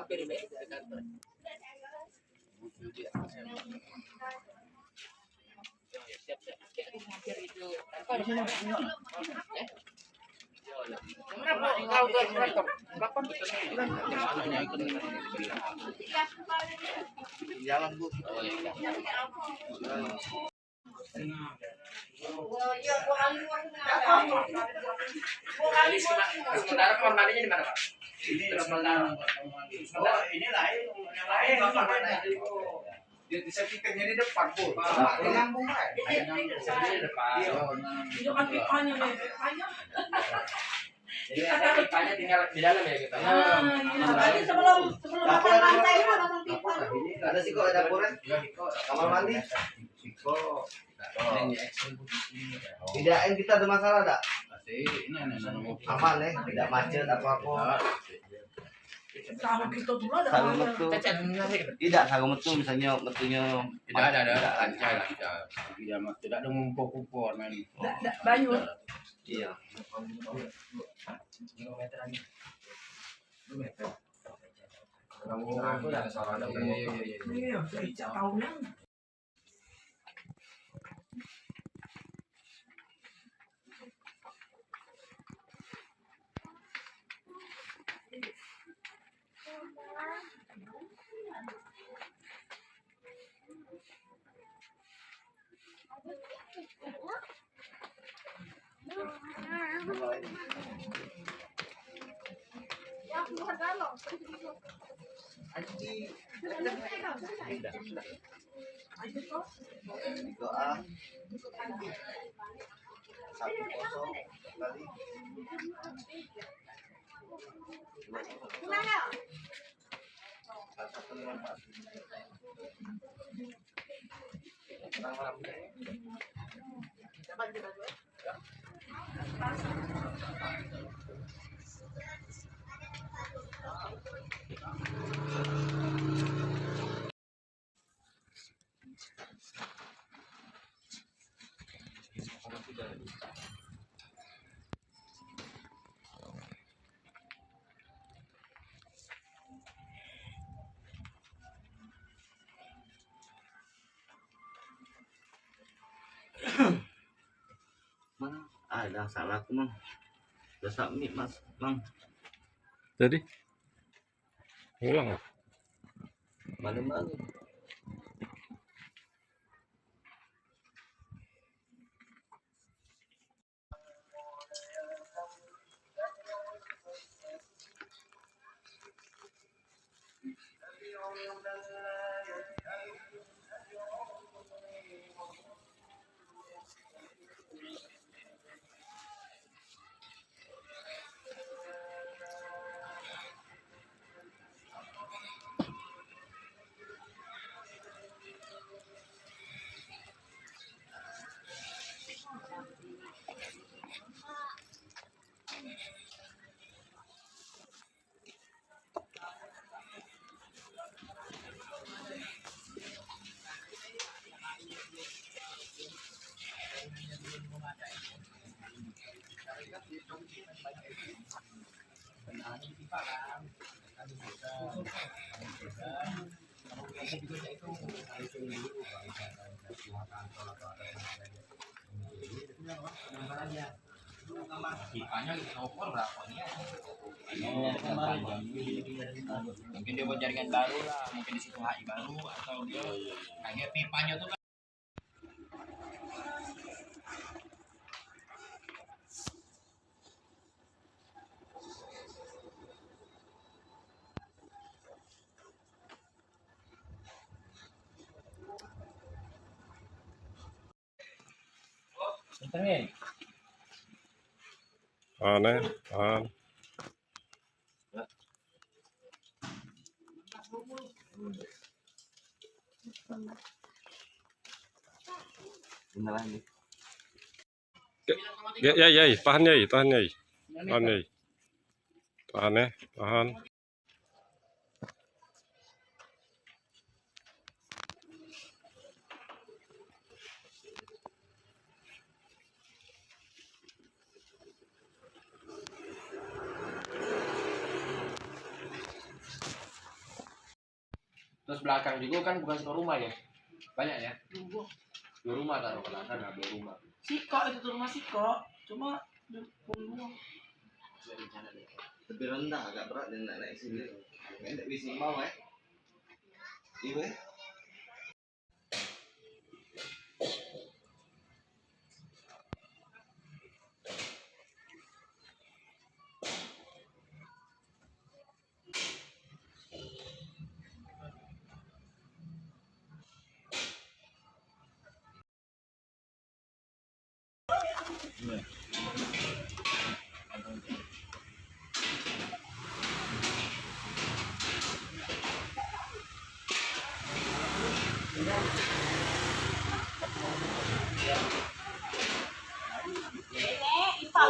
mampir ini ke kantor. Siap. Mampir itu. Apa di sini? Jalan Bu. Sementara kamar mandinya di mana, Pak? Ini sementara. Oh, ini lain. Yang lain. Dia disertifikatnya di depan, Bu. Nyambung aja. Di depan. Itu kan pipanya, Jadi pipanya tinggal di dalam ya kita. Tadi sebelum pasang lantai lah pasang pipa. Ada sih kok ada dapurnya. Kamar mandi. Siko. Tidak, kita ada masalah tak? Ini Aman ya, tidak macet apa-apa. Kalau kita dulu ada Sarung mana? metu. Cacat menarik. Tidak, sarung metu misalnya metunya tidak ada lancar. Tidak ada ngumpul-kumpul main. Banyu. Iya. Iya, sejak tahunan. Doa 1-0 kali. Mana? Ada salah aku mang. Udah submit mas, mang. Jadi ulang. Mana? Pipanya diopor berapa nih? Mungkin dia buat jaringan baru lah, mungkin di situ HI baru atau dia kayak pipanya tuh kan. Aneh, Beneran nih. Ya, tahan ya. Tahan ya, tahan. Terus belakang juga kan bukan satu rumah ya. Banyak ya. Dua rumah taruh belakang, ada 2 rumah. Siko itu tuh rumah Siko. Cuma dulu. Tapi rendah agak berat dan naik sini. Enggak bisa mau Iya. Ipal.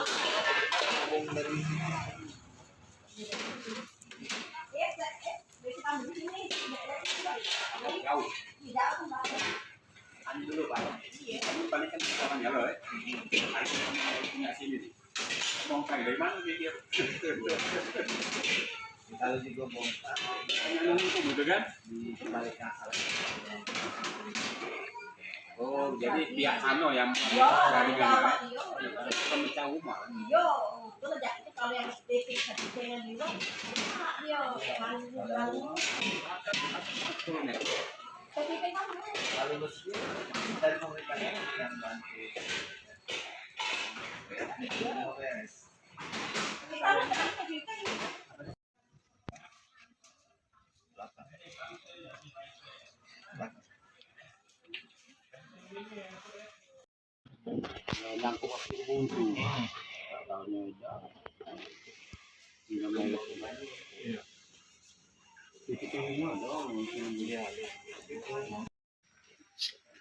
Ani dulu Pak. Balik kan sekarang ya loh. Punya sini nih. Mau dari mana dia? Kalau juga bongkar. Yang itu gitu kan? Di balik kasar. Oh, jadi pihak sana yang dari pemecah rumah. Yo, itu aja itu kalau yang DP dengan dulu, dia lalu tapi kan Kalau meski dari pemerintah yang bantu. Nangkuk waktu buntu. Tahunnya udah mulai itu rumah dong mungkin dia.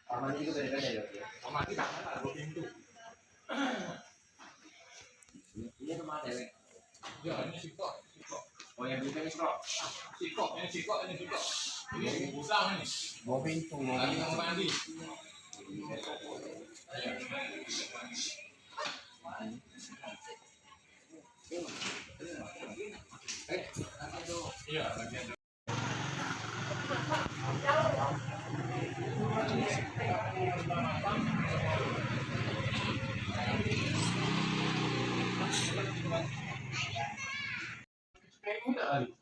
Aman itu beda-beda ya. Aman kita ada pintu. Ini rumah dewek. Ya, ini Siko. Oh yang bukan ini Siko. Siko. Ini gudang ini. Bawa pintu. Lagi mau mandi. Iya, lagi ada. Kayak muda kali.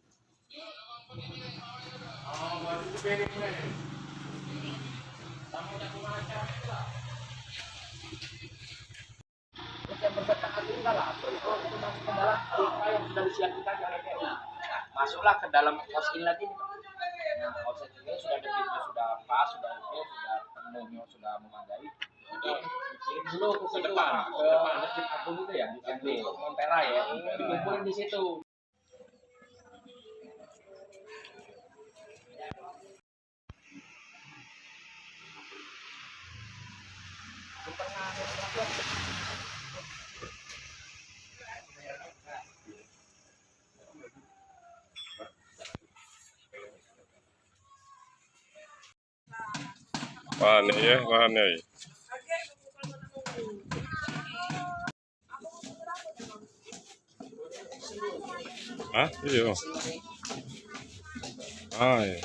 Oh, baru beres mulai. Tamu dah kemana lah. Kita berkata itu lah. Kalau kita masuk ke dalam apa yang sudah disiapkan kayaknya. Masuklah ke dalam kos ini lagi. Nah, kos ini sudah debitnya sudah pas, sudah oke, sudah penuhnya sudah memadai. Jadi kirim dulu ke depan, ke Masjid Agung itu ya, di Montera ya, dikumpulin di situ. Mana ya? Mana ya? Hah? Iya. Ah, ya.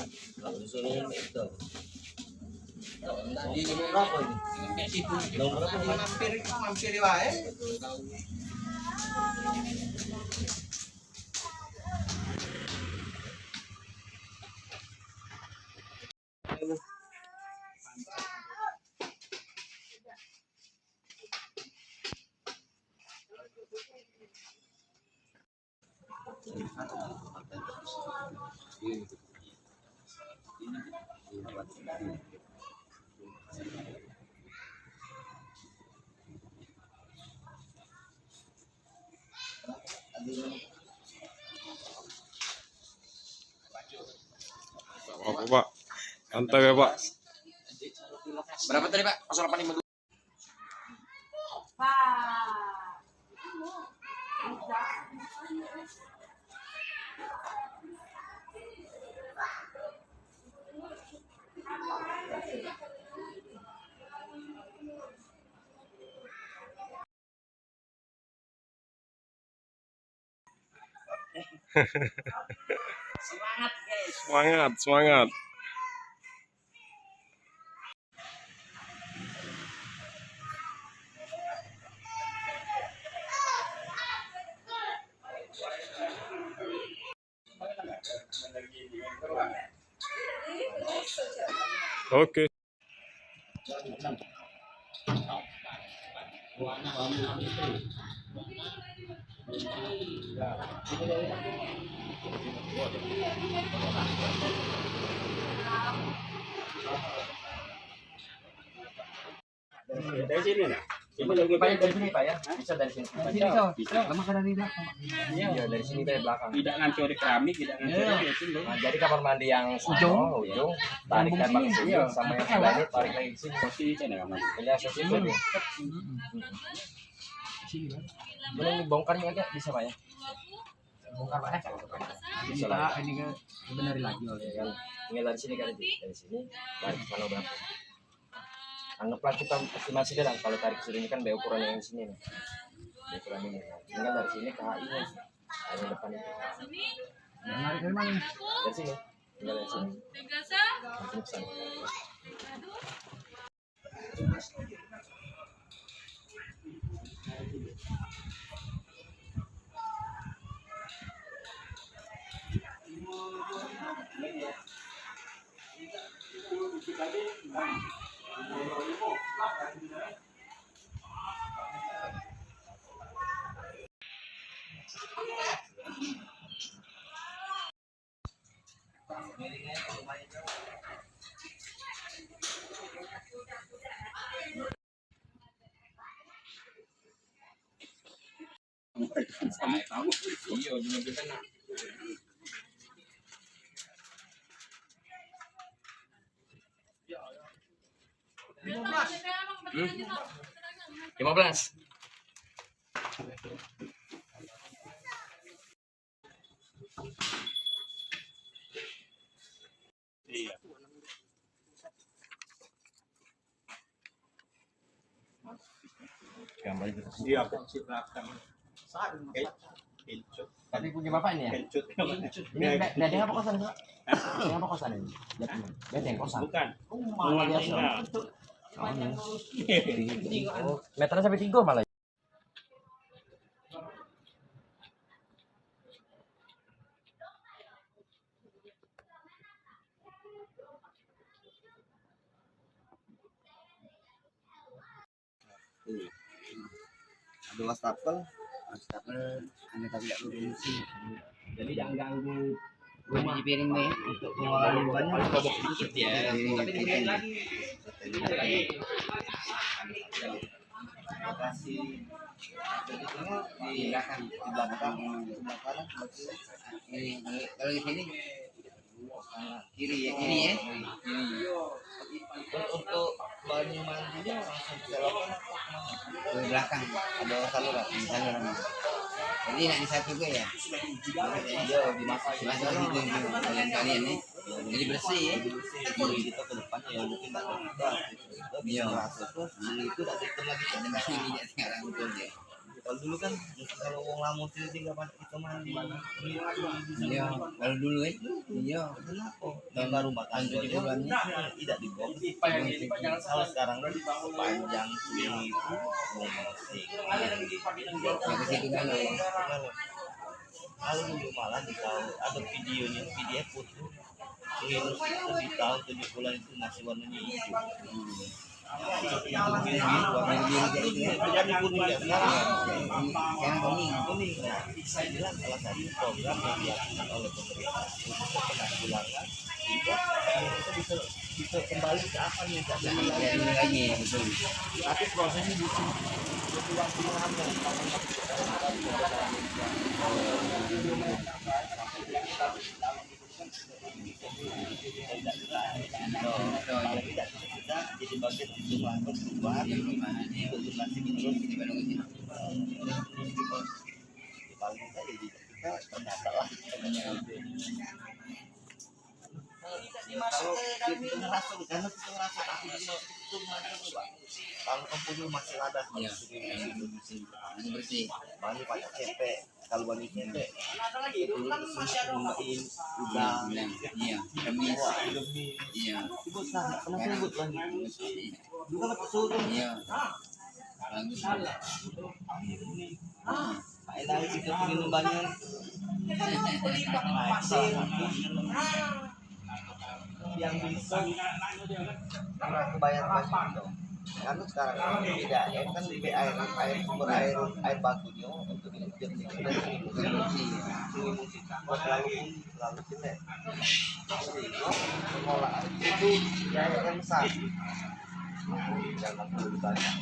Mampir wae. Apa Pak? Santai ya Pak. Berapa tadi Pak? 085. semangat guys. Semangat, semangat. Oke. Dari sini nah. Ibu lebih banyak dari sini Pak ya? Bisa dari sini. Bisa. Lama kan dari belakang. Iya, dari sini dari belakang. Tidak ngancuri keramik, tidak ngancuri sini. Nah, jadi kamar mandi yang ujung tarik dan balik sini sama yang sebelah ini tarik lagi ke sini. Posisi sana kamar. Ini akses itu nih. Sini kan. Boleh dibongkarnya agak bisa Pak ya? Bongkar Pak ya? Bisa lah. Ini kan benerin lagi oleh kan. Tinggal dari sini kan dari sini tarik ke sana berapa? Anggaplah kita estimasi kan kalau tarik ke sini kan ukuran yang sini nih. Ukuran ini. Tinggal dari sini ke HI nya. Yang depan itu. Narik dari mana? Dari sini. Tinggal dari sini. Langsung ke sana. Iya, juga kita nak. Hmm? 15. Iya. Gambar itu. Iya, kunci belakang. Pencut. Tadi punya Bapak ini ya? Pencut. Ini dari apa kosan Pak? Dari apa kosan ini? Dari yang kosan. Bukan. Malah biasa. Oh, meternya sampai 3 malah. Ada wastafel hanya tidak berfungsi. Jadi jangan ganggu Rumah di piring nih untuk pengolahan limbahnya Robok sedikit ya. tapi dibikin lagi. lokasi bentuknya di belakang sebelah kanan ini kalau di sini kiri ya kiri. Untuk banyu mandinya langsung belokan ke belakang ada saluran jadi nak di satu juga ya dimasuk kalian nih jadi bersih ya jadi kita ke depan ya mungkin tak iya itu tak tutup lagi ada masih minyak sekarang betul ya kalau dulu kan kalau wong lamun itu tinggal pada kita mandi iya kalau dulu iya kenapa dan baru makan 7 bulannya tidak dibawa kalau sekarang udah panjang ini itu yang ke situ kan kalau dulu malah di tahun ada videonya PDF foto Linus itu di tahun 7 bulan itu masih warnanya hijau jadi kuning ya sekarang kuning saya bilang salah satu program yang dilakukan oleh pemerintah untuk penanggulangan sehingga kita bisa kembali ke apa yang tidak lagi betul tapi prosesnya butuh waktu yang lama jadi bagian itu melakukan perubahan untuk nanti menurut di Bandung ini paling kita jadi kita ternyata lah kalau kita ngerasa karena kita ngerasa tapi itu kalau komputer masih ada masih bersih banyak banyak CP kalau banyak CP dulu masih ada udang iya iya ibu sana kenapa ribut lagi dulu kan suruh iya bagus lagi kita minum banyak yang bisa karena aku bayar pajak dong. Kan sekarang tidak ya kan di air sumber air bakunya untuk jernih dan fungsi terlalu jelek. Jadi pengolahan itu biaya yang besar. Jangan perlu banyak.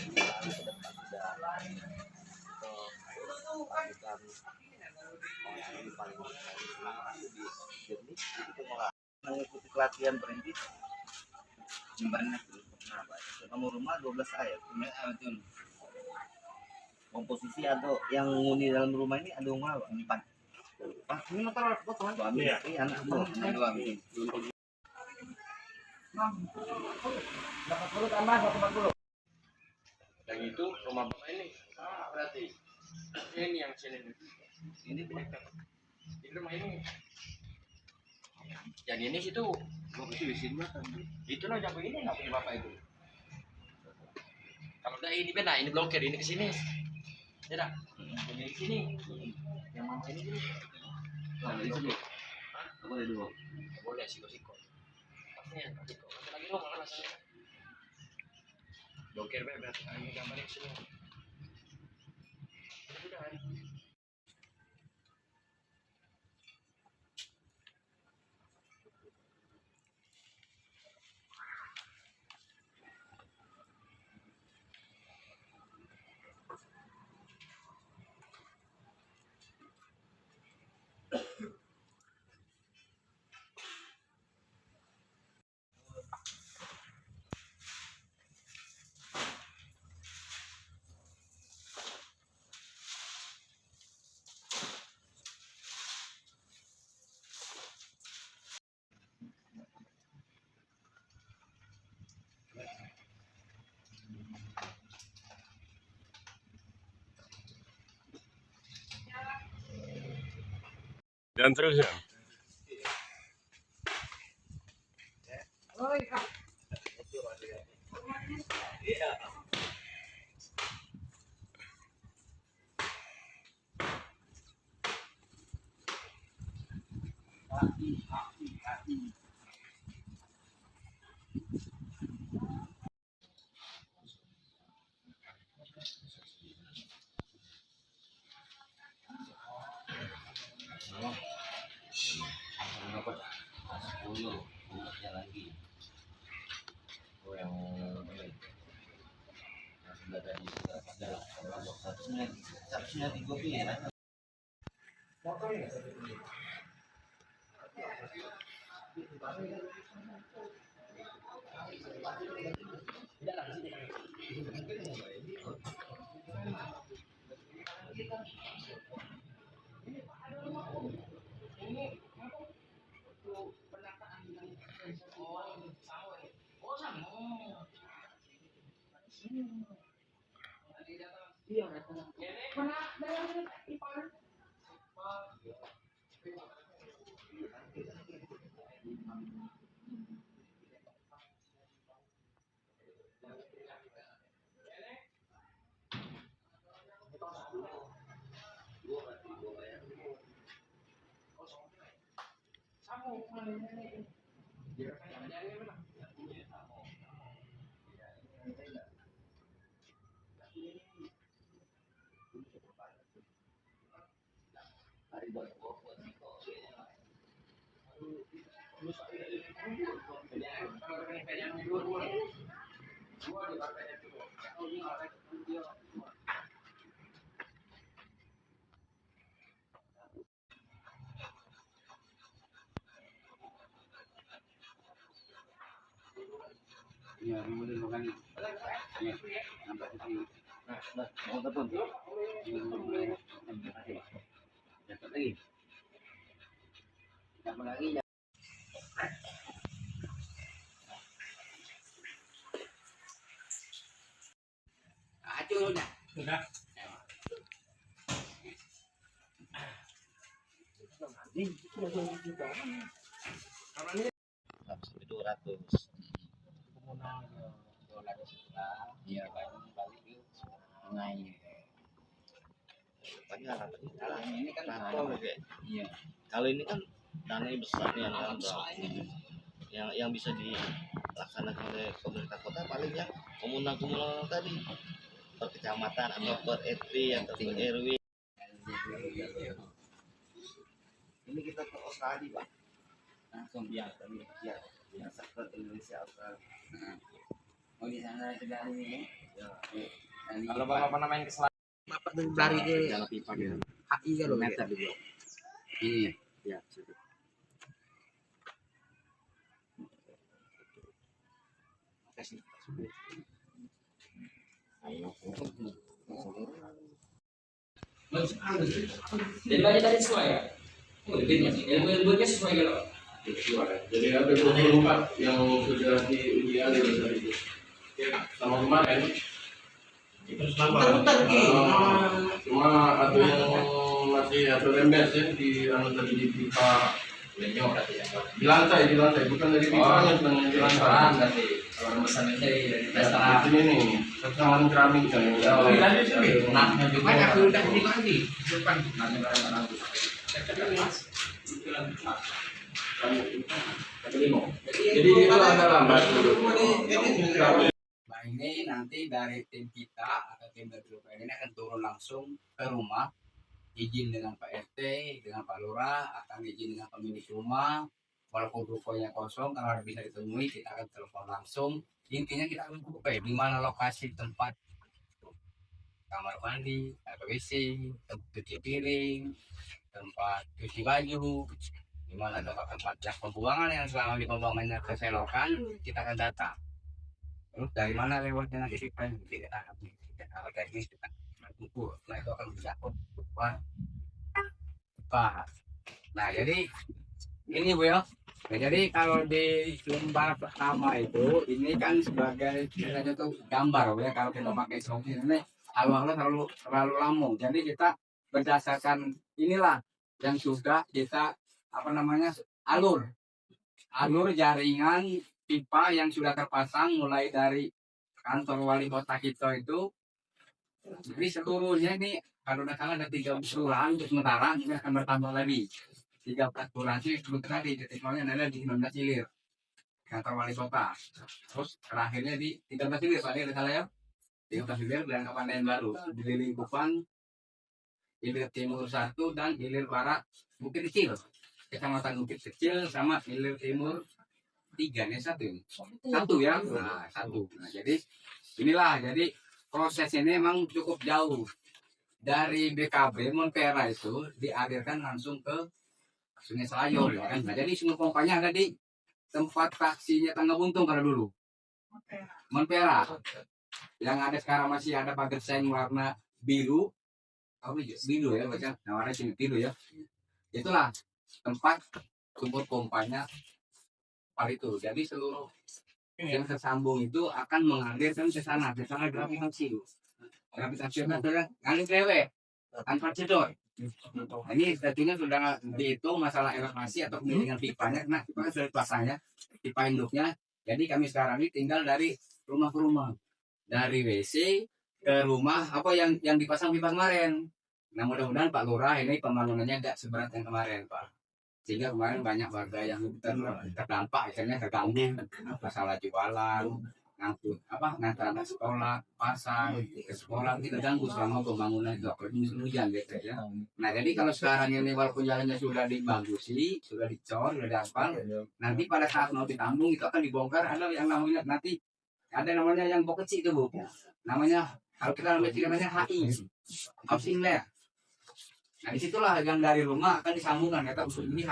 Lalu ke depan sudah lakukan yang paling jernih itu pengolahan. Mengikuti pelatihan perintis banyak kamu rumah 12 air betul. Komposisi atau yang nguni dalam rumah ini ada rumah 4. Ini motor potong aja. Iya, anak dua. Tambah 140. Yang itu rumah bapak ini. Berarti ini yang sini. Ini Ini rumah ini. Yang ini situ. itu di sini kan. Itu loh yang ini nggak punya bapak itu. Kalau udah ini beda, ini blokir, ini ke sini. Tidak. Ini ke sini. Yang mama ini sini. Nah, di sini. Boleh dulu. Boleh siko-siko. Pasnya siko. Lagi rumah mana rasanya. Blokir be berarti ini gambarnya ke sini. Sudah. Dan terus ya. Lagi. Oh yang sudah tadi harusnya di kopi ya. Ya, kemudian makan. Ya, nampak di Mau telepon. dapat lagi. Dapat lagi ya. Acu udah. Sudah. Sampai 200. Dolar setelah dia balik ke sungai. Banyak ini kan tol ya. Iya. Kalau ini kan dana besar yang ada yang bisa dilaksanakan oleh pemerintah kota paling ya komunal tadi per kecamatan atau per RT atau per RW. Ini kita ke Australia Pak, langsung biasa ke Indonesia Australia. Oh di sana sudah ini ya. Kalau bapak main ke selatan, Bapak dari Jalan pipa gitu. HI kalau Meter dulu. ini Ya, situ. jadi banyak tadi sesuai ya. Lebihnya sih, ilmu-ilmunya sesuai kalau. Jadi ada 24 yang sudah diuji alih dari itu. Sama kemarin. Cuma ada yang masih ada rembes ya di tadi di pipa. Di lantai bukan dari pipanya, sebenarnya di lantai. Kalau pesannya dari Di sini nih, kesamaan keramik kan. Naknya juga. Aku udah di lagi. Depan. Jadi itu adalah Nah ini nanti dari tim kita atau tim dari BPN ini akan turun langsung ke rumah, izin dengan Pak RT, dengan Pak Lurah, akan izin dengan pemilik rumah. Walaupun rukonya kosong, kalau bisa ditemui kita akan telepon langsung. Intinya kita akan buka di mana lokasi tempat kamar mandi, atau WC, tempat cuci piring, tempat cuci baju, di mana tempat pembuangan yang selama di pembuangannya keselokan, kita akan data. Terus dari mana lewatnya nanti kita kalau teknis kita ukur, nah itu akan bisa ukur. Nah jadi ini Bu ya. Nah, jadi kalau di lembar pertama itu ini kan sebagai istilahnya tuh gambar Bu ya, kalau kita pakai software ini awalnya terlalu lambung. Jadi kita berdasarkan inilah yang sudah kita alur jaringan pipa yang sudah terpasang mulai dari kantor wali kota kita itu. Jadi seluruhnya ini kalau tidak salah ada 3 kelurahan untuk sementara, ini akan bertambah lagi 13 kelurahan sih sementara di titik nolnya ada di 19 hilir kantor wali kota. Terus terakhirnya di 13 hilir Pak, tidak salah ya, 13 hilir dan Kabupaten Baru di lingkupan hilir timur 1 dan hilir barat Bukit Kecil, kecamatan Bukit Kecil sama hilir timur 3 nih satu ya. Nah, jadi inilah, jadi proses ini memang cukup jauh dari BKB Montpera itu dialirkan langsung ke Sungai Selayur ya kan. Nah, jadi sumber pompanya ada di tempat taksinya Tangga Buntung kalau dulu. Montpera. Yang ada sekarang masih ada pagar seng warna biru. Biru ya baca. Nah, warna biru ya. Itulah tempat sumber pompanya itu. Jadi seluruh yang tersambung itu akan mengalirkan ke sana gravitasi. Gravitasi itu ngalir cewek tanpa cedor. Nah, ini tentunya sudah dihitung masalah elevasi atau kemudian pipanya. Nah, pipa sudah dipasangnya, pipa induknya. Jadi kami sekarang ini tinggal dari rumah ke rumah, dari WC ke rumah apa yang dipasang pipa kemarin. Nah, mudah-mudahan Pak Lurah ini pembangunannya tidak seberat yang kemarin Pak. Sehingga kemarin banyak warga yang terdampak, misalnya terganggu masalah jualan, ngantar anak sekolah, pasar, ke sekolah, kita ganggu selama pembangunan itu, apalagi musim hujan gitu ya. Nah jadi kalau sekarang ini walaupun jalannya sudah dibagusi, sudah dicor, sudah diaspal, nanti pada saat mau ditambung itu akan dibongkar, ada yang namanya nanti ada yang bok kecil itu Bu, namanya kalau kita namanya HI, housing layer. Nah disitulah yang dari rumah akan disambungkan, kata usul ini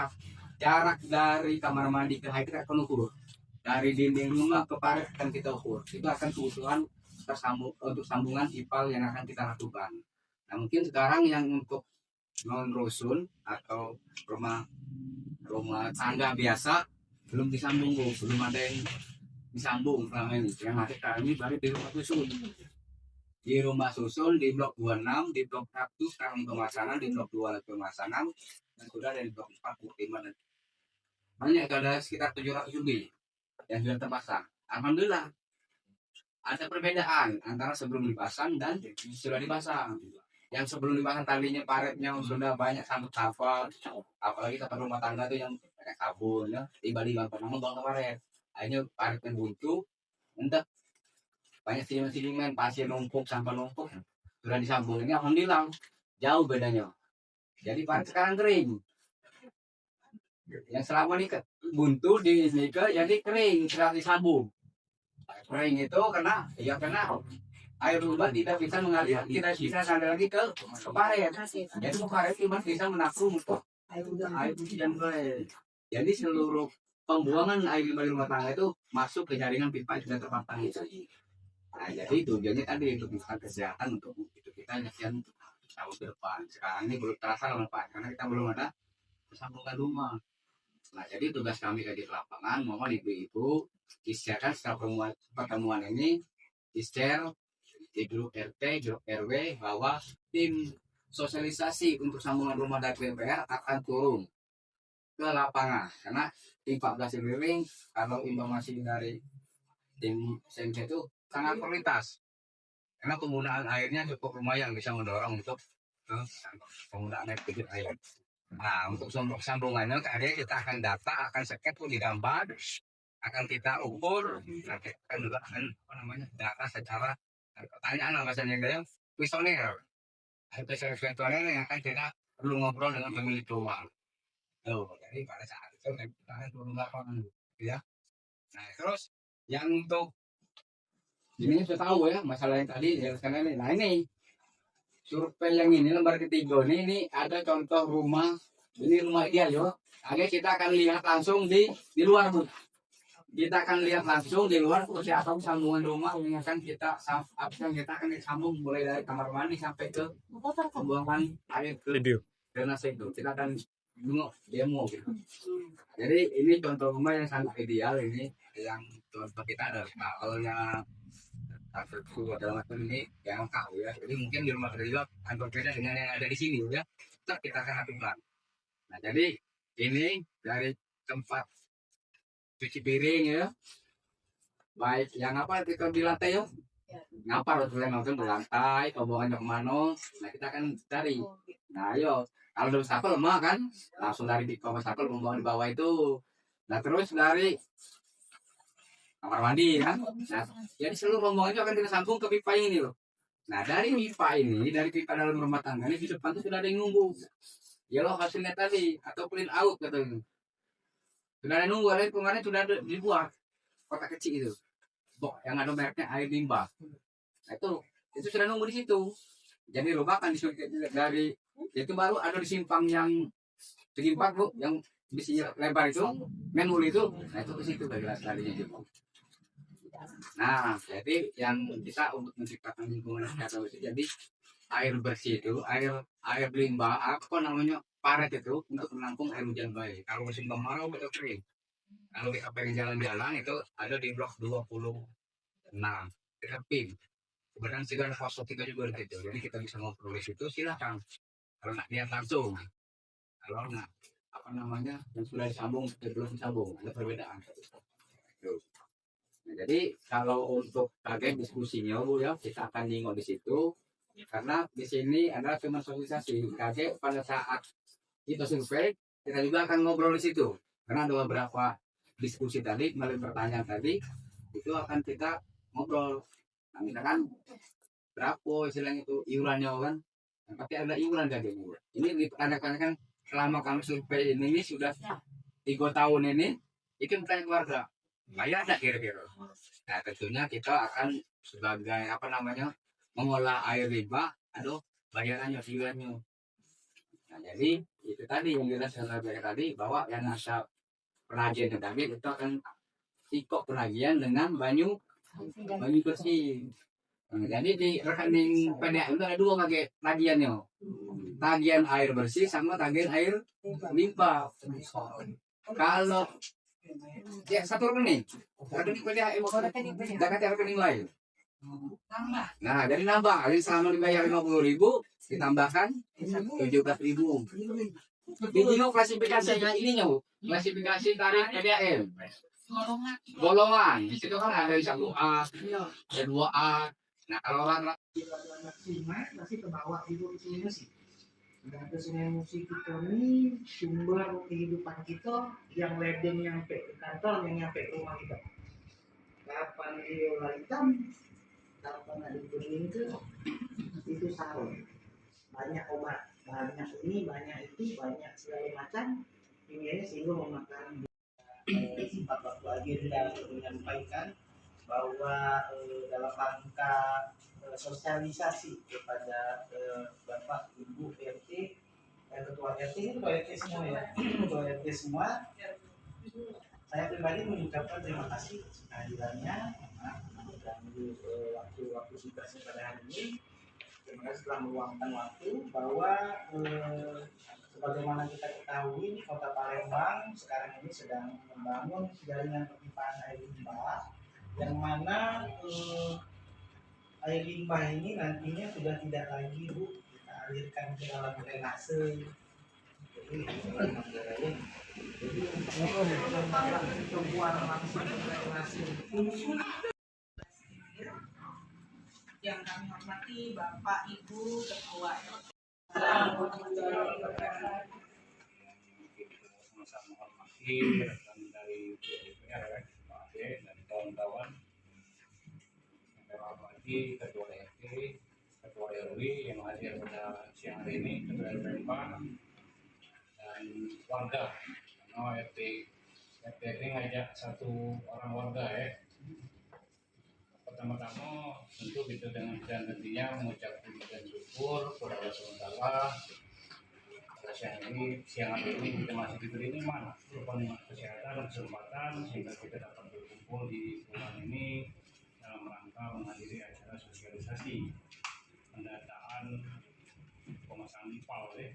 jarak dari kamar mandi ke HI kita akan ukur. Dari dinding rumah ke parit akan kita ukur. Itu akan kebutuhan untuk sambungan ipal yang akan kita lakukan. Nah mungkin sekarang yang untuk non rusun atau rumah tangga biasa belum disambung Bu, belum ada yang disambung selama ini. Yang ada sekarang ini baru di rumah susun. Di rumah susun di blok 26, di blok 1 sekarang pemasangan, di blok 2 lagi pemasangan, dan sudah ada di blok 4, blok 5 dan banyak, ada sekitar 700 lebih yang sudah terpasang. Alhamdulillah ada perbedaan antara sebelum dipasang dan sudah dipasang. yang sebelum dipasang talinya paretnya sudah banyak sambut kapal, apalagi tempat rumah tangga tuh yang pakai sabun ya, tiba-tiba pernah membawa ke paret, akhirnya paretnya buntu, entah banyak sedimen-sedimen, pasir numpuk, sampah numpuk, sudah disambung ini alhamdulillah jauh bedanya. Jadi paret sekarang kering. Yang selama ini buntu di sini jadi kering, setelah disambung. Kering itu kena air lumpur tidak bisa mengalir, tidak bisa sampai lagi ke paret. Jadi paret cuma bisa menampung untuk air hujan baik. Jadi seluruh pembuangan air limbah rumah tangga itu masuk ke jaringan pipa yang sudah terpasang itu. Nah, jadi tujuannya tadi untuk kesehatan untuk itu kita nyaksian untuk tahun ke depan. Sekarang ini belum terasa manfaat karena kita belum ada sambungan rumah. Nah, jadi tugas kami di lapangan mohon ibu-ibu di-share setelah pertemuan ini, di-share di grup RT, grup RW bahwa tim sosialisasi untuk sambungan rumah dari PUPR akan turun ke lapangan karena tim 14 Liring kalau informasi dari tim SMC itu sangat prioritas karena penggunaan airnya cukup lumayan bisa mendorong untuk penggunaan air. Nah, untuk sambungannya kita akan data, akan seket pun digambar, akan kita ukur, akan juga data secara pertanyaan alasannya yang kuesioner. Kuesioner yang akan kita perlu ngobrol dengan pemilik rumah. Jadi pada saat itu kita akan turun lapangan, ya. Nah, terus yang untuk ini sudah tahu ya masalah yang tadi jelaskan ini. Nah, ini survei yang ini lembar ketiga ini ada contoh rumah, ini rumah ideal ya. Akhirnya kita akan lihat langsung di luar Bu. Kita akan lihat langsung di luar seperti apa sambungan rumah yang akan kita sambung mulai dari kamar mandi sampai ke pembuangan air ke drainase itu. Kita akan demo gitu. Jadi ini contoh rumah yang sangat ideal ini yang contoh kita ada kalau yang dalam waktu ini yang tahu ya. Jadi mungkin di rumah kerja kantor beda dengan yang ada di sini ya. Kita akan aturkan. Nah jadi ini dari tempat cuci piring ya, baik yang apa kita di lantai ya, ngapa harus langsung di lantai, pembuangannya kemana, nah kita akan cari. Nah ayo, kalau dari stapel mah kan, langsung dari di bawah stapel pembuangan di bawah itu, nah terus dari kamar mandi kan, nah jadi seluruh pembuangan itu akan kita sambung ke pipa ini loh. Nah dari pipa ini, dari pipa dalam rumah tangga ini di depan itu sudah ada yang nunggu, ya loh hasilnya tadi atau clean out katanya. Sudah ada nunggu, ada kemarin sudah dibuat kotak kecil itu, yang ada mereknya air limbah. Nah, itu sudah nunggu di situ. Jadi lubang akan dari itu baru ada di simpang yang segi 4 Bu, yang bisi lebar itu, menul itu, nah itu ke situ jelas tadinya itu. Nah, jadi yang kita untuk menciptakan lingkungan secara bersih, jadi air bersih itu, air limbah apa namanya? Paret itu untuk menampung air hujan baik. Kalau musim kemarau itu kering. Kalau kita pengen jalan-jalan itu ada di blok 26. Kita pin. Kemudian segala fase kita juga gitu. Jadi kita bisa ngobrol di situ silakan. Kalau nak lihat langsung. Kalau nak yang sudah disambung belum disambung ada perbedaan. Nah, jadi kalau untuk bagian diskusinya Bu ya kita akan nengok di situ karena di sini adalah cuma sosialisasi. Kakek pada saat kita survei, kita juga akan ngobrol di situ. Karena ada beberapa diskusi tadi, melalui pertanyaan tadi, itu akan kita ngobrol. Nah, misalkan berapa istilahnya itu iurannya kan? Tapi ada iuran kan ini ditandakan kan selama kami survei ini sudah 3 tahun ini, itu pertanyaan keluarga. Bayar tak kira-kira? Nah, tentunya kita akan sebagai mengolah air limbah, bayarannya, iurannya. Nah, jadi itu tadi yang jelas tadi bahwa yang asal penagihan tadi itu akan ikut penagihan dengan banyu bersih. Nah, jadi di rekening PDAM itu ada 2 pakai tagihannya, tagihan air bersih sama tagihan air limbah. Kalau ya satu rekening PDAM ada rekening lain. Nah, jadi nambah. Jadi selama dibayar 50.000, ditambahkan 17.000. Ini klasifikasi ininya, klasifikasi tarif PDAM. Golongan. Di situ kan ada 1A, ada 2A. Nah, kalau orang anak sungai masih ke bawah itu sungai sih. Dan ke sungai Musi kita ini sumber kehidupan kita yang ledeng nyampe ke kantor, yang nyampe ke rumah kita. Kapan dia hitam, kapan ada kuning itu sarung. Banyak obat, banyak ini, banyak itu, banyak segala macam. Ini sehingga memakan sempat waktu agenda untuk menyampaikan bahwa dalam rangka sosialisasi kepada Bapak Ibu RT dan Ketua RT ini Ketua RT semua ya, Ketua RT semua. Saya pribadi mengucapkan terima kasih kehadirannya mengganggu waktu kita pada hari ini. Terima kasih telah meluangkan waktu bahwa sebagaimana kita ketahui Kota Palembang sekarang ini sedang membangun jaringan perpipaan air limbah yang mana air limbah ini nantinya sudah tidak lagi kita alirkan ke dalam drainase. Jadi pembuangan langsung ke drainase yang kami hormati Bapak Ibu Ketua sama-sama hormati rekan dari DPR Pak Ade dan kawan-kawan lagi Ketua RT, Ketua RW yang hadir pada siang hari ini, Ketua Palembang dan warga. Karena RT ini ngajak satu orang warga ya. Pertama-tama tentu kita dengan tentunya mengucap puji dan syukur kepada Allah SWT. Pada siang hari ini kita masih diberi nikmat berupa nikmat kesehatan dan kesempatan sehingga kita dapat berkumpul di ruangan ini dalam rangka menghadiri acara sosialisasi pendataan pemasangan IPAL ya.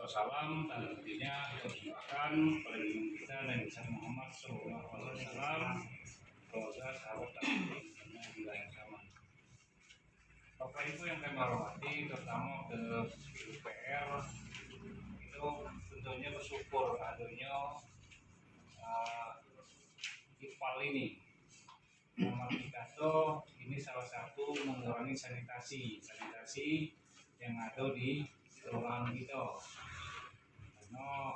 Salam dan tentunya kita berdoakan pada imam kita dan Nabi Muhammad SAW, keluarga sahabat dan wilayah sama. Bapak Ibu yang kami hormati, terutama ke DPR, itu tentunya bersyukur adanya IPAL ini. Nama kita ini salah satu mengurangi sanitasi yang ada di kelurahan kita. Karena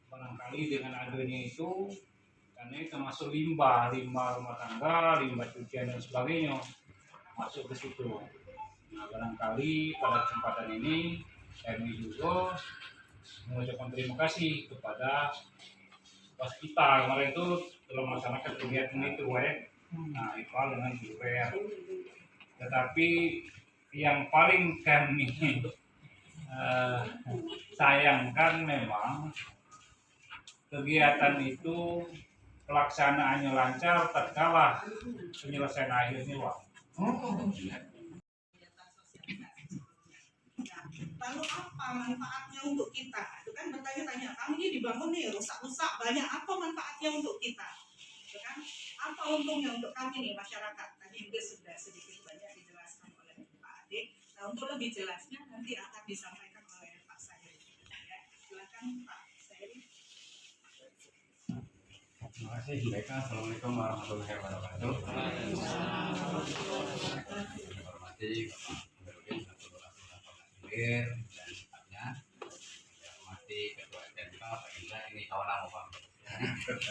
barangkali dengan adanya itu, karena itu termasuk limbah rumah tangga, limbah cucian dan sebagainya masuk ke situ. Nah barangkali pada kesempatan ini kami juga mengucapkan terima kasih kepada waskita kemarin itu dalam melaksanakan kegiatan itu ya. Nah IPAL dengan DPR. Tetapi yang paling kami sayangkan memang kegiatan itu pelaksanaannya lancar tatkala penyelesaian akhirnya wah. Lalu apa manfaatnya untuk kita? Itu kan bertanya-tanya, kami ini dibangun nih rusak-rusak banyak, apa manfaatnya untuk kita? Itu kan apa untungnya untuk kami nih masyarakat? Tadi juga sudah sedikit banyak dijelaskan oleh Pak Ade. Nah, untuk lebih jelasnya nanti akan disampaikan oleh Pak Sairi. Ya, silakan Pak Sairi. Terima kasih. Assalamualaikum warahmatullahi wabarakatuh. Hormati dan tempatnya, hormati Ketua RT Pak Indra, ini kawan aku Pak.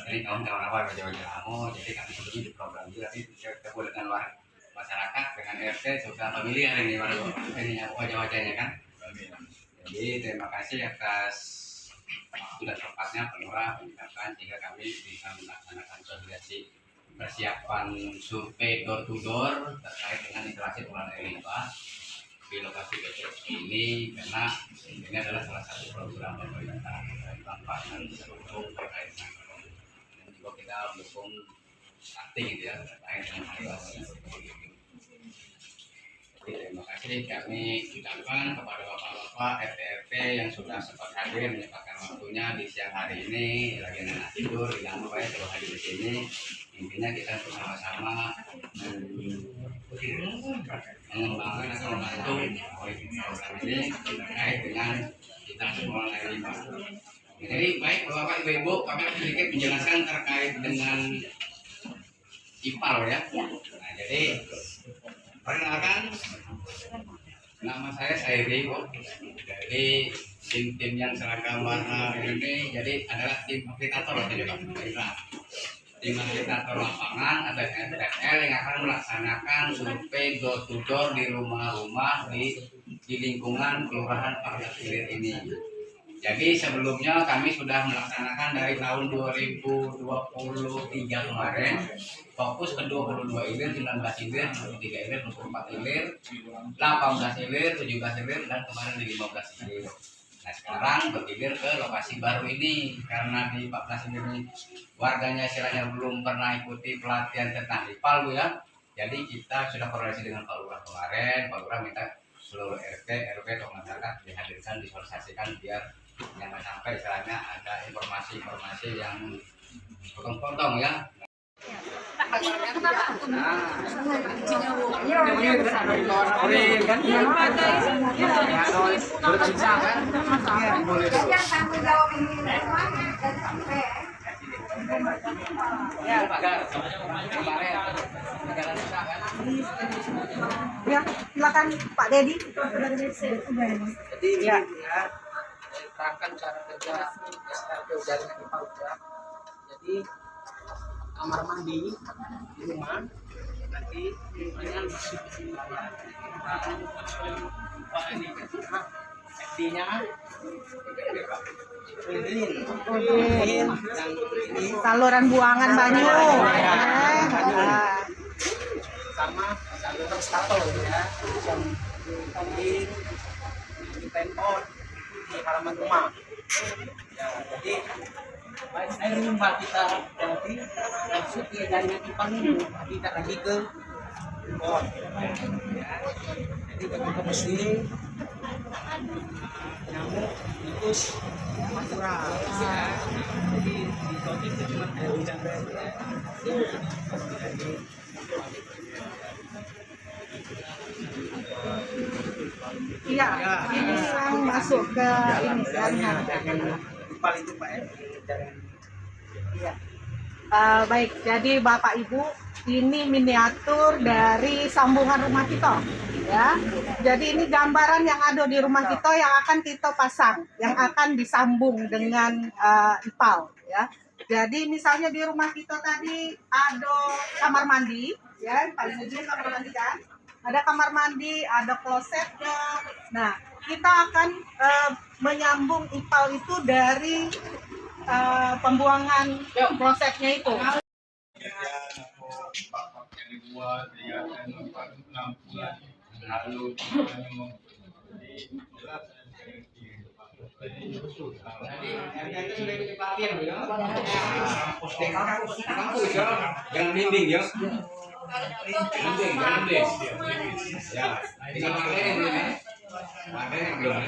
Ini kawan-kawan apa jauh-jauh kamu, jadi kami sebelumnya di program juga nanti kita boleh dengan masyarakat dengan RT sudah familiar ini baru ini wajah-wajahnya kan. Jadi terima kasih atas waktu dan tempatnya Pelora mengucapkan sehingga kami bisa melaksanakan sosialisasi persiapan survei door to door terkait dengan instalasi pengelolaan air limbah di lokasi BPS ini, karena ini adalah salah satu program pemerintah tanpa mendukung terkait dengan dan juga kita mendukung aktif gitu ya terkait dengan sanitasi. Terima kasih kami ucapkan kepada bapak-bapak RT-RT yang sudah sempat hadir menyempatkan waktunya di siang hari ini lagi anak tidur yang baik kalau hadir di sini. Intinya kita bersama-sama mengembangkan atau membantu program ini terkait dengan kita semua air limbah. Jadi baik bapak ibu kami sedikit menjelaskan terkait dengan IPAL ya. Nah, jadi perkenalkan, nama saya Sairi, Bu. Jadi tim yang seragam warna ini jadi adalah tim aplikator jadi Pak. Tim aplikator lapangan ada STL yang akan melaksanakan survei door to door di rumah-rumah di lingkungan Kelurahan Pargas Ilir ini. Jadi sebelumnya kami sudah melaksanakan dari tahun 2023 kemarin, fokus ke 22 ilir, 19 ilir, 23 ilir, 24 ilir, 18 ilir, 17 ilir, dan kemarin di 15 ilir. Nah sekarang bergilir ke lokasi baru ini karena di 14 ini warganya istilahnya belum pernah ikuti pelatihan tentang IPAL, Bu ya. Jadi kita sudah koordinasi dengan Pak Lurah kemarin. Pak Lurah minta seluruh RT, RW atau masyarakat dihadirkan, disosialisasikan biar jangan sampai istilahnya ada informasi-informasi yang potong-potong ya. Ya, silakan Pak Dedi. Jadi ya, terangkan cara kerja SRP jaringan IPAL ya. Jadi kamar mandi di rumah nanti dengan FD-nya Saluran buangan banyu. sama saluran stator ya yang di tempon di halaman rumah. Ya, jadi air limbah kita nanti masuk ke jaringan IPAL dulu, tidak lagi ke pot. Ya. Jadi ketika mesin nyamuk tikus natural. Ya. Jadi di pot itu cuma air hujan saja. Jadi Iya, ini yang masuk ke ini jaringan. IPAL itu Pak ya. Iya. Baik, jadi Bapak Ibu, ini miniatur dari sambungan rumah kita, ya. Jadi ini gambaran yang ada di rumah kita yang akan kita pasang, yang akan disambung dengan IPAL, ya. Jadi misalnya di rumah kita tadi ada kamar mandi, ya, paling ujung kamar mandi kan. Ada kamar mandi, ada klosetnya. Nah, kita akan menyambung IPAL itu dari pembuangan klosetnya itu. Jangan dinding ya. Jangan dinding. Ya, tinggal pakai ini. Pakai yang belum.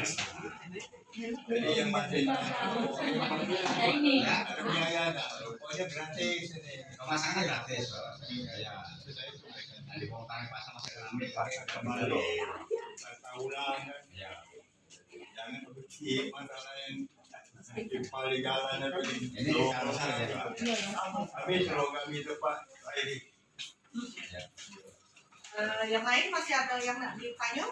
Jadi yang masih pokoknya gratis ini. Pemasangannya gratis. Ya. Nanti mau tanya pasang masih ambil pakai kembali. Tahunan. Ya. Jangan berhenti masalah yang IPAL di jalan ini kalau saja. Tapi slogan itu Pak Edi. Yang lain masih ada yang nak ditanya?